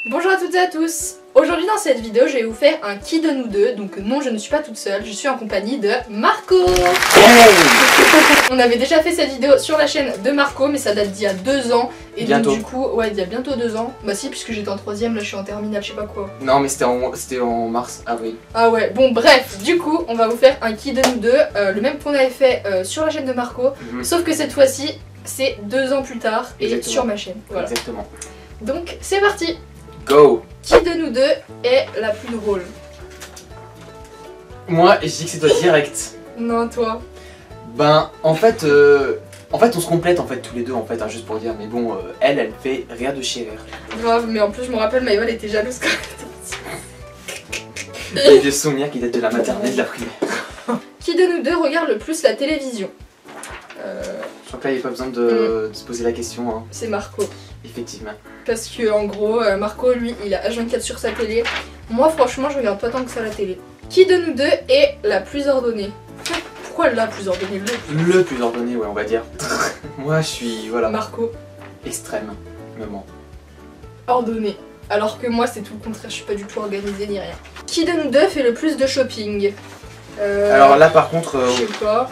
Bonjour à toutes et à tous. Aujourd'hui dans cette vidéo je vais vous faire un qui de nous deux. Donc non, je ne suis pas toute seule, je suis en compagnie de Marco. On avait déjà fait cette vidéo sur la chaîne de Marco, mais ça date d'il y a 2 ans. Et bientôt. Donc du coup, ouais, il y a bientôt 2 ans. Bah si, puisque j'étais en 3ème, là je suis en terminale, je sais pas quoi. Non mais c'était en mars, avril. Ah ouais, bon bref, du coup on va vous faire un qui de nous deux, le même qu'on avait fait sur la chaîne de Marco. Sauf que cette fois-ci, c'est 2 ans plus tard et Exactement. sur ma chaîne. Voilà. Exactement. Donc c'est parti. Go. Qui de nous deux est la plus drôle? Moi, je dis que c'est toi direct. Non, toi. Ben, en fait, on se complète en fait tous les deux en fait, hein, juste pour dire. Mais bon, elle fait rire de chez rire. Grave, mais en plus je me rappelle, Maëva elle était jalouse quand Il y a des souvenirs qui datent de la maternelle, de la primaire. Qui de nous deux regarde le plus la télévision? Je crois que là, il n'y a pas besoin de se poser la question. Hein. C'est Marco. Effectivement. Parce que en gros, Marco lui, il a H24 sur sa télé. Moi franchement, je regarde pas tant que ça la télé. Qui de nous deux est la plus ordonnée? Pourquoi la plus ordonnée? Le plus ordonné, ouais, on va dire. Moi, je suis, voilà, Marco. extrême, maman. Ordonnée. Alors que moi, c'est tout le contraire, je suis pas du tout organisée ni rien. Qui de nous deux fait le plus de shopping? Alors là, par contre, je sais pas.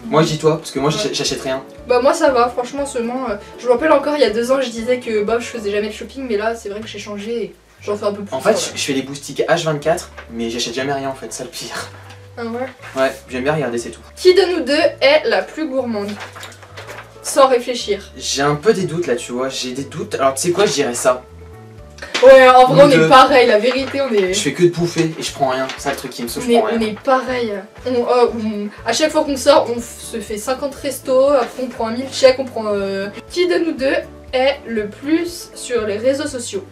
moi je dis toi, parce que moi Ouais. j'achète rien. Bah moi ça va, franchement seulement, je me rappelle encore il y a 2 ans je disais que bah je faisais jamais de shopping, mais là c'est vrai que j'ai changé et j'en fais un peu plus. En fait, ouais. je fais les boutiques H24, mais j'achète jamais rien en fait, ça le pire. Ah ouais. Ouais, j'aime bien regarder, c'est tout. Qui de nous deux est la plus gourmande? Sans réfléchir. J'ai un peu des doutes là, tu vois, j'ai des doutes. Alors tu sais quoi, je dirais ça. Ouais, en vrai on Nous deux. est pareil, la vérité on est... Je fais que de bouffer et je prends rien, c'est ça le truc qui me saoule, je prends On rien. est pareil. À chaque fois qu'on sort, on se fait 50 restos, après on prend un milkshake, on prend... Qui de nous deux est le plus sur les réseaux sociaux?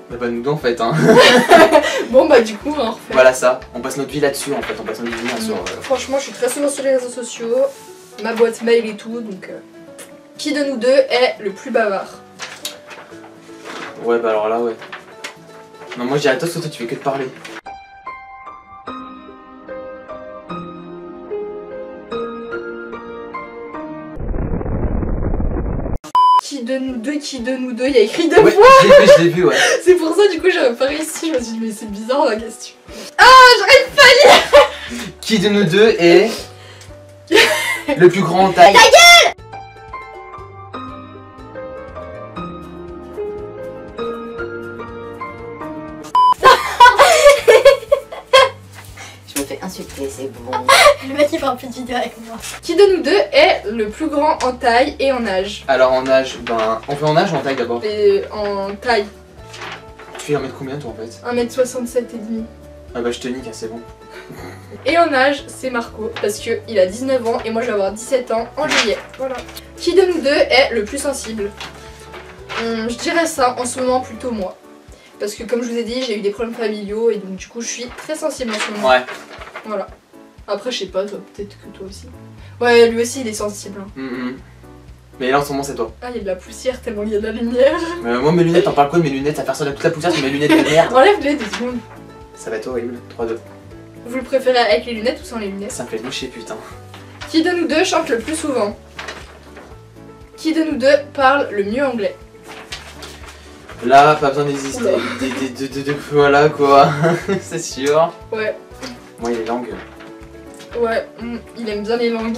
Bah nous deux en fait, hein. Bon bah du coup on en refait. Voilà ça, on passe notre vie là-dessus en fait, on passe notre vie sur... Franchement, je suis très souvent sur les réseaux sociaux, ma boîte mail et tout, donc... Qui de nous deux est le plus bavard? Ouais bah alors là ouais. Non moi je dirais toi, parce que toi tu fais que de parler. Qui de nous deux, il y a écrit 2 Ouais, fois. je l'ai vu, ouais. C'est pour ça du coup j'avais pas réussi, je me suis dit mais c'est bizarre la question. Ah, Qui de nous deux est le plus grand en taille? Je me fais insulter, c'est bon. Le mec il fait un peu de vidéo avec moi. Qui de nous deux est le plus grand en taille et en âge? Alors en âge, ben... On fait en âge ou en taille d'abord? Et en taille, Tu fais 1 mètre combien toi en fait? 1m67 et demi. Ah bah je te nique, hein, c'est bon. Et en âge, c'est Marco, parce qu'il a 19 ans et moi je vais avoir 17 ans en juillet. Voilà. Qui de nous deux est le plus sensible? Je dirais ça, en ce moment plutôt moi. Parce que comme je vous ai dit, j'ai eu des problèmes familiaux et donc du coup je suis très sensible en ce moment. Ouais. Voilà. Après je sais pas, toi, peut-être que toi aussi. Ouais, lui aussi il est sensible. Hein. Mais là en ce moment c'est toi. Ah, il y a de la poussière tellement il y a de la lumière. Moi mes lunettes, t'en parles quoi de mes lunettes? Ça fait ressortir toute la poussière sur mes lunettes de merde. Enlève-les 2 secondes. Ça va être horrible. 3-2. Vous le préférez avec les lunettes ou sans les lunettes? Ça me fait loucher putain. Qui de nous deux chante le plus souvent? Qui de nous deux parle le mieux anglais? Là, pas besoin d'exister. Oula. Voilà quoi. C'est sûr. Ouais. Moi les langues. Ouais, il aime bien les langues.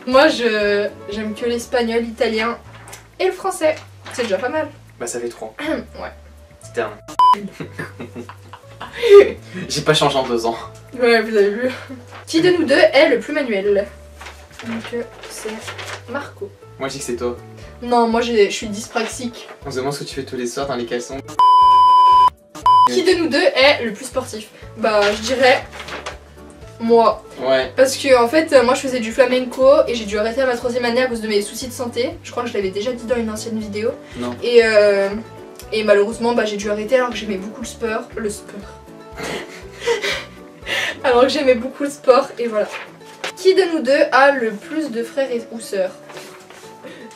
Moi, j'aime que l'espagnol, l'italien et le français. C'est déjà pas mal. Bah ça fait 3. Ouais. C'était un. J'ai pas changé en 2 ans. Ouais, vous avez vu. Qui de nous deux est le plus manuel? Donc, c'est Marco. Moi je dis que c'est toi. Non, moi je suis dyspraxique. On se demande ce que tu fais tous les soirs dans les caleçons. Qui de nous deux est le plus sportif? Bah, je dirais moi. Ouais. Parce que en fait, moi je faisais du flamenco et j'ai dû arrêter à ma 3ème année à cause de mes soucis de santé. Je crois que je l'avais déjà dit dans une ancienne vidéo. Non. Et malheureusement, bah, j'ai dû arrêter alors que j'aimais beaucoup le sport. Alors que j'aimais beaucoup le sport et voilà. Qui de nous deux a le plus de frères ou sœurs?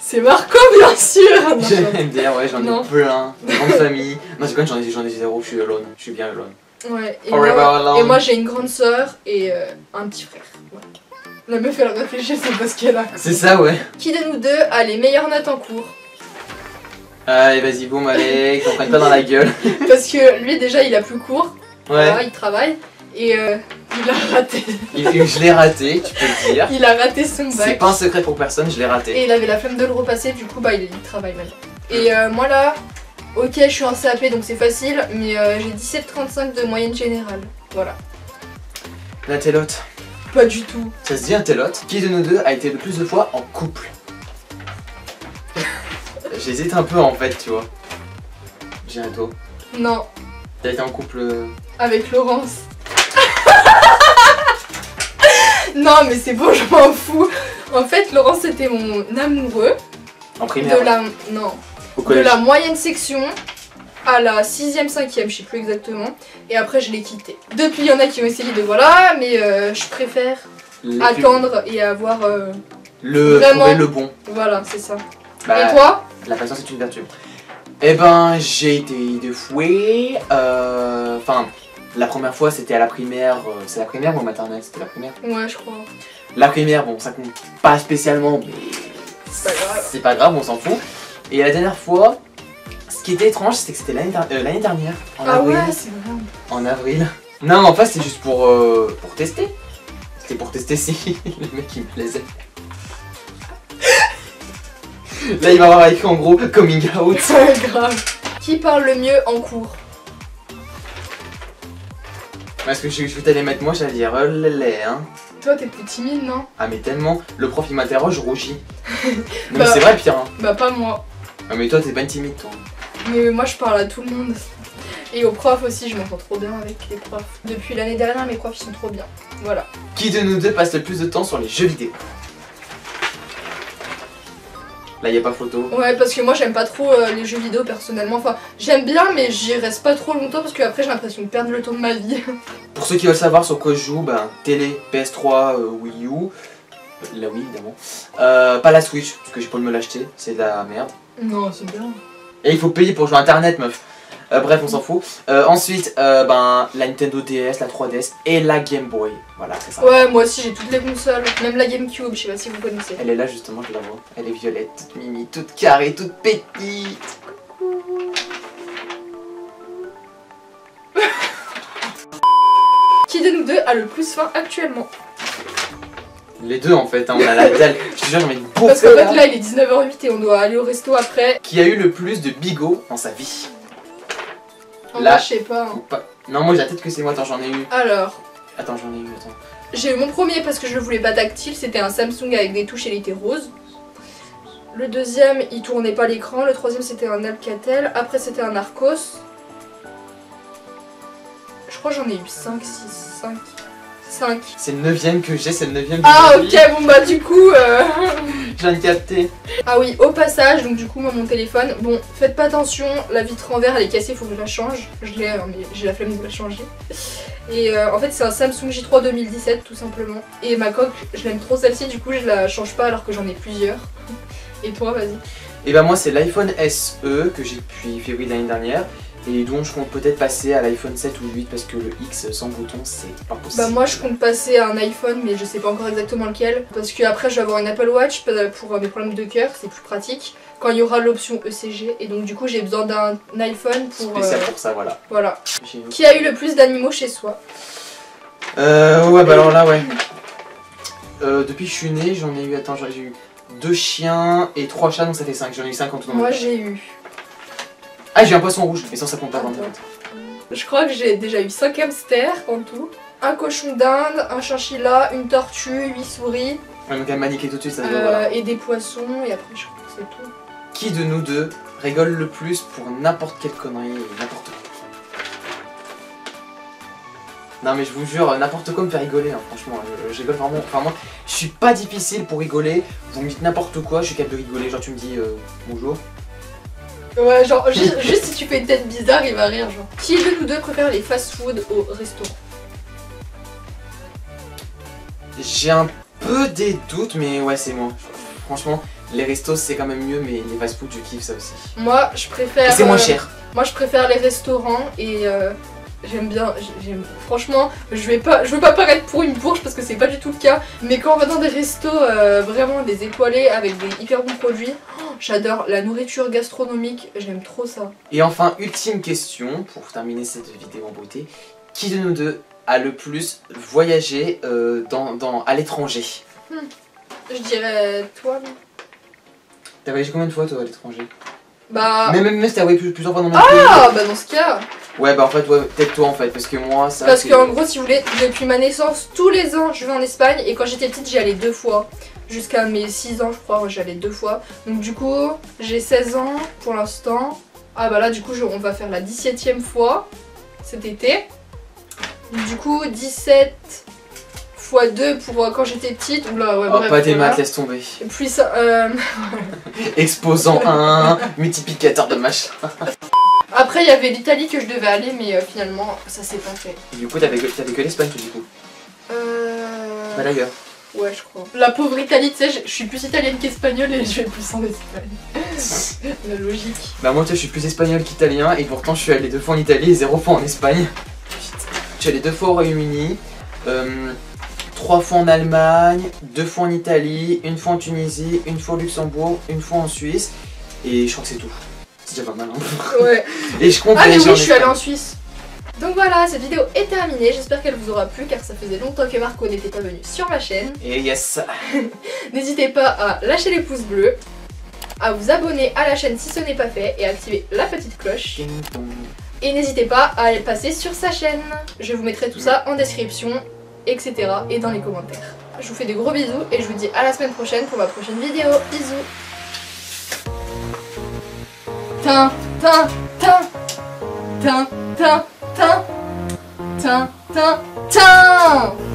C'est Marco bien sûr. J'aime bien, ouais, j'en Non. ai plein. Grande famille. Non, c'est quoi, j'en ai 0, je suis alone. Je suis bien alone. Ouais, Forever alone. et moi j'ai une grande sœur et un petit frère. Ouais. La meuf elle réfléchit, c'est parce qu'elle a. C'est ça, ouais. Qui de nous deux a les meilleures notes en cours? Allez, vas-y, boum, allez, qu'on prenne pas dans la gueule. Parce que lui déjà il a plus court, Ouais. voilà, il travaille et il a raté. Je l'ai raté, tu peux le dire. Il a raté son C'est bac. pas un secret pour personne, je l'ai raté. Et il avait la flemme de le repasser, du coup bah il travaille maintenant. Et moi là, ok je suis en CAP donc c'est facile, mais j'ai 17,35 de moyenne générale. Voilà. La télote. Pas du tout. Ça se dit un télote. Qui de nous deux a été le plus de fois en couple? J'hésite un peu en fait, tu vois. J'irai toi. Non, T'as été en couple. avec Laurence. Non mais c'est bon, je m'en fous. En fait Laurence c'était mon amoureux En primaire. de la... Non. Au De collège. la moyenne section à la 6ème, 5ème, je sais plus exactement. Et après je l'ai quitté. Depuis il y en a qui ont essayé de voilà, mais je préfère Les attendre et avoir... Le Vraiment. trouver le bon. Voilà, c'est ça. Bah, Et toi? la patience est une vertu. Eh ben, j'ai été deux fois. Enfin, la première fois c'était à la primaire. C'est la primaire ou maternelle? C'était la primaire. Ouais, je crois. La primaire, bon, ça compte pas spécialement, mais C'est pas grave. c'est pas grave, on s'en fout. Et la dernière fois, ce qui était étrange, c'était que c'était l'année dernière, en Ah avril. ouais, c'est vrai. En avril. Non, en fait, c'est juste pour tester. C'était pour tester si le mec il me plaisait. Là, il va avoir écrit en gros coming out. C'est grave. Qui parle le mieux en cours? Parce que je vais t'aller mettre moi, j'allais dire lélé, hein. Toi, t'es plus timide, non? Ah, mais tellement, le prof il m'interroge, je rougis. Non, mais Bah. c'est vrai, pire, hein. Bah, pas moi. Ah, mais toi, t'es pas timide, toi. Mais moi, je parle à tout le monde. Et aux profs aussi, je m'entends trop bien avec les profs. Depuis l'année dernière, mes profs ils sont trop bien. Voilà. Qui de nous deux passe le plus de temps sur les jeux vidéo? Là, y a pas photo. Ouais, parce que moi, j'aime pas trop les jeux vidéo personnellement. Enfin, j'aime bien, mais j'y reste pas trop longtemps parce qu'après, j'ai l'impression de perdre le temps de ma vie. Pour ceux qui veulent savoir sur quoi je joue, ben, télé, PS3, Wii U. La Wii, évidemment. Pas la Switch, parce que j'ai pas de me l'acheter, c'est de la merde. Non, c'est bien. Et il faut payer pour jouer à internet, meuf. Bref, on s'en fout. Ensuite, ben, la Nintendo DS, la 3DS et la Game Boy. Voilà, c'est ça. Ouais, moi aussi, j'ai toutes les consoles. Même la GameCube, je sais pas si vous connaissez. Elle est là justement, je la vois. Elle est violette, toute mimi, toute carrée, toute petite. Qui de nous deux a le plus faim actuellement? Les deux en fait, hein, on a la dalle. Je te jure, j'en ai une Parce qu'en bouffe, fait, là. là, il est 19h08 et on doit aller au resto après. Qui a eu le plus de bigots dans sa vie? En Là. vrai, je sais pas. Hein. Ou pas. Non, moi j'ai la tête que c'est moi, attends, j'en ai eu. Alors, Attends, j'en ai eu, attends. j'ai eu mon premier parce que je le voulais pas tactile, c'était un Samsung avec des touches et il était rose. Le deuxième, il tournait pas l'écran. Le troisième, c'était un Alcatel. Après, c'était un Arcos. Je crois que j'en ai eu 5, 6, 5. 5. C'est le 9ème que j'ai, c'est le 9ème que Ah, j'ai. ok, bon bah du coup. Je viens de capter. Ah oui, au passage, donc du coup, moi, mon téléphone. Bon, faites pas attention, la vitre en verre elle est cassée, faut que je la change. Je l'ai, hein, mais j'ai la flemme de la changer. Et en fait, c'est un Samsung J3 2017, tout simplement. Et ma coque, je l'aime trop celle-ci, du coup, je la change pas alors que j'en ai plusieurs. Et toi, vas-y. Et bah, moi, c'est l'iPhone SE que j'ai depuis février de l'année dernière. Et donc, je compte peut-être passer à l'iPhone 7 ou 8 parce que le X sans bouton, c'est pas possible. Bah, moi, je compte passer à un iPhone, mais je sais pas encore exactement lequel. Parce que après, je vais avoir une Apple Watch pour mes problèmes de cœur, c'est plus pratique. Quand il y aura l'option ECG. Et donc, du coup, j'ai besoin d'un iPhone pour. Spécial pour ça, voilà. Voilà. Chez nous. Qui a eu le plus d'animaux chez soi? Ouais, bah alors là, ouais. Depuis que je suis né, j'en ai eu, attends, j'ai eu 2 chiens et 3 chats, donc ça fait 5. J'en ai eu 5 en tout. Moi, j'ai eu. Ah, j'ai un poisson rouge, mais ça compte pas Attends. vraiment. Je crois que j'ai déjà eu 5 hamsters en tout. Un cochon d'Inde, un chinchilla, une tortue, 8 souris, Ouais, donc elle m'a niqué tout de suite, ça se voit, voilà. et des poissons, et après je crois que c'est tout. Qui de nous deux rigole le plus pour n'importe quelle connerie et n'importe quoi? Non mais je vous jure, n'importe quoi me fait rigoler, hein, franchement, je rigole vraiment, enfin moi, je suis pas difficile pour rigoler, vous me dites n'importe quoi, je suis capable de rigoler, genre tu me dis bonjour. Ouais, genre, juste si tu fais une tête bizarre, il va rire, genre. Qui de nous deux préfère les fast-food au restaurant? J'ai un peu des doutes, mais ouais c'est moi. Franchement, les restos c'est quand même mieux, mais les fast-food je kiffe ça aussi. Moi, je préfère... Et c'est moins cher. Moi, je préfère les restaurants et j'aime bien, franchement, je veux pas paraître pour une bourge parce que c'est pas du tout le cas, mais quand on va dans des restos vraiment des étoilés avec des hyper bons produits, j'adore la nourriture gastronomique, j'aime trop ça. Et enfin, ultime question pour terminer cette vidéo en beauté. Qui de nous deux a le plus voyagé à l'étranger? Je dirais toi. T'as voyagé combien de fois toi à l'étranger? Bah... Même si t'as voyagé plusieurs fois dans mon Ah bah dans ce cas. Ouais bah en fait ouais, peut-être toi en fait parce que moi ça parce qu'en gros si vous voulez, depuis ma naissance, tous les ans je vais en Espagne et quand j'étais petite j'y allais 2 fois. Jusqu'à mes 6 ans je crois, j'y allais 2 fois. Donc du coup j'ai 16 ans pour l'instant. Ah bah là du coup on va faire la 17e fois cet été. Du coup 17 x 2 pour quand j'étais petite. Oula ouais oh bref, pas des voilà. maths, laisse tomber. Et puis ça... Exposant 1, multiplicateur de machin. Après il y avait l'Italie que je devais aller mais finalement ça s'est pas fait. Et du coup t'avais que l'Espagne du coup. Pas d'ailleurs. Ouais je crois. La pauvre Italie, tu sais, je suis plus italienne qu'espagnole et je vais plus en Espagne. La logique. Bah moi je suis plus espagnol qu'italien et pourtant je suis allé 2 fois en Italie et 0 fois en Espagne. Je suis allé 2 fois au Royaume-Uni, 3 fois en Allemagne, 2 fois en Italie, 1 fois en Tunisie, 1 fois au Luxembourg, 1 fois en Suisse et je crois que c'est tout. C'est déjà pas mal hein. Ouais. Et je compte Ah mais voyager oui je suis allée Espagne. en Suisse. Donc voilà, cette vidéo est terminée, j'espère qu'elle vous aura plu car ça faisait longtemps que Marco n'était pas venu sur ma chaîne. Et yes. N'hésitez pas à lâcher les pouces bleus, à vous abonner à la chaîne si ce n'est pas fait et à activer la petite cloche. Ding dong. Et n'hésitez pas à aller passer sur sa chaîne. Je vous mettrai tout ça en description, etc. et dans les commentaires. Je vous fais des gros bisous et je vous dis à la semaine prochaine pour ma prochaine vidéo. Bisous. Tin, tin, tin, tin, tin, tin, tin, tin, tin.